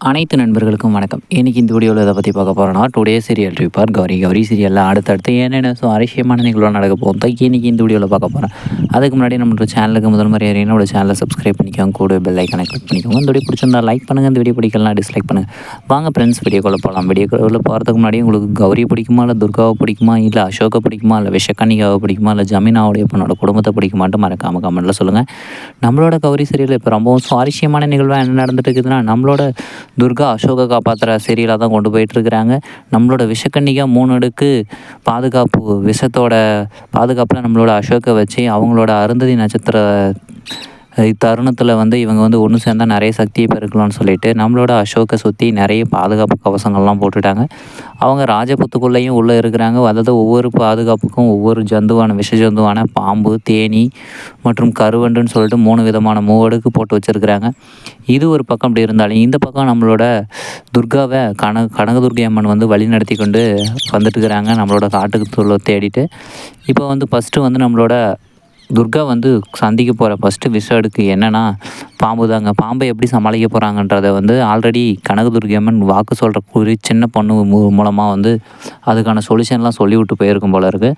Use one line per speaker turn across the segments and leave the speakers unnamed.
அனைத்து நண்பர்களுக்கும் வணக்கம். இன்றைக்கி இந்த வீடியோவில் இதை பற்றி பார்க்க போகிறோன்னா டுடே சீரியல் ரிப்பார் கௌரி சீரியலில் அடுத்தடுத்து என்னென்ன சுவாரஸ்யமான நிகழ்வு நடக்க போகும் தான் இன்றைக்கி இந்த வீடியோவில் பார்க்க போகிறேன். அதுக்கு முன்னாடி நம்மளோட சேனலுக்கு முதல் முறை என்னோட சேனலை சப்ஸ்கிரைப் பண்ணிக்கோங்க, கூட பெல் ஐக்கனை கிளிக் பண்ணிக்கோங்க. இந்த வீடியோ பிடிச்சிருந்தா லைக் பண்ணுங்கள், இந்த வீடியோ பிடிக்கலாம் டிஸ்லைக் பண்ணுங்கள். வாங்க ஃப்ரெண்ட்ஸ் வீடியோக்குள்ளே போகலாம். வீடியோக்குள்ளே போகிறதுக்கு முன்னாடி உங்களுக்கு கௌரி பிடிக்குமா, இல்லை துர்காவை பிடிக்குமா, இல்லை அசோகை பிடிக்குமா, இல்லை விஷக்கன்னிகாவை பிடிக்குமா, இல்லை ஜமீனாவுடைய பொண்ணோட குடும்பத்தை பிடிக்குமான்ட்டு மறக்காமல் கமெண்ட்டில் சொல்லுங்கள். நம்மளோட கௌரி சீரியல் இப்போ ரொம்பவும் சுவாரஸ்யமான நிகழ்வாக என்ன நடந்துட்டு இருக்குதுன்னா, நம்மளோட துர்கா அசோகை காப்பாற்றுற சீரியலாக தான் கொண்டு போயிட்டுருக்குறாங்க. நம்மளோட விஷக்கன்னிகா 3 அடுக்கு பாதுகாப்பு விஷத்தோட பாதுகாப்பில் நம்மளோட அசோகை வச்சு அவங்களோட அருந்ததி நட்சத்திர இத்தருணத்தில் இவங்க ஒன்று சேர்ந்தா நிறைய சக்தியை பெருக்கலாம்னு சொல்லிட்டு நம்மளோட அசோகை சுற்றி நிறைய பாதுகாப்பு கவசங்கள்லாம் போட்டுட்டாங்க. அவங்க ராஜபுத்துக்குள்ளேயும் உள்ளே இருக்கிறாங்க. அதாவது ஒவ்வொரு பாதுகாப்புக்கும் ஒவ்வொரு ஜந்துவான விஷ ஜந்துவான பாம்பு, தேனி மற்றும் கருவண்டுன்னு சொல்லிட்டு 3 விதமான மூவடுக்கு போட்டு வச்சுருக்கிறாங்க. இது ஒரு பக்கம் அப்படி இருந்தாலும் இந்த பக்கம் நம்மளோட துர்காவை கனகதுர்கை அம்மன் வழி நடத்தி கொண்டு வந்துட்டுருக்கிறாங்க நம்மளோட காட்டுக்கு தேடிட்டு. இப்போ ஃபஸ்ட்டு நம்மளோட துர்கா சந்திக்க போகிற ஃபஸ்ட்டு விஷ அடுக்கு என்னென்னா பாம்பு தாங்க. பாம்பை எப்படி சமாளிக்க போகிறாங்கன்றதை ஆல்ரெடி கனகதுர்கை அம்மன் வாக்கு சொல்கிற சின்ன பொண்ணு மூலமாக அதுக்கான சொல்யூஷன்லாம் சொல்லிவிட்டு போயிருக்கும் போல இருக்குது.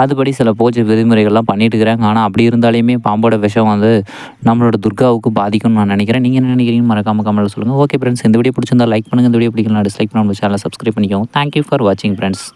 அதுபடி சில பூஜை விதிமுறைகள்லாம் பண்ணிட்டு இருக்கிறாங்க. ஆனால் அப்படி இருந்தாலுமே பாம்போட விஷம் நம்மளோட துர்காவுக்கு பாதிக்கும்னு நான் நினைக்கிறேன். நீங்கள் என்ன நினைக்கிறீங்கன்னு மறக்காமல் கமெண்ட்டில் சொல்லுங்கள். ஓகே ஃப்ரெண்ட்ஸ், இந்த வீடியோ பிடிச்சிருந்தா லைக் பண்ணுங்கள், இந்த வீடியோ பிடிக்கலாம் டிஸ்லைக் பண்ணி நம்ம சேனலை சப்ஸ்கிரைப் பண்ணிக்கோங்க. தேங்க்யூ ஃபார் வாட்சிங் ஃப்ரெண்ட்ஸ்.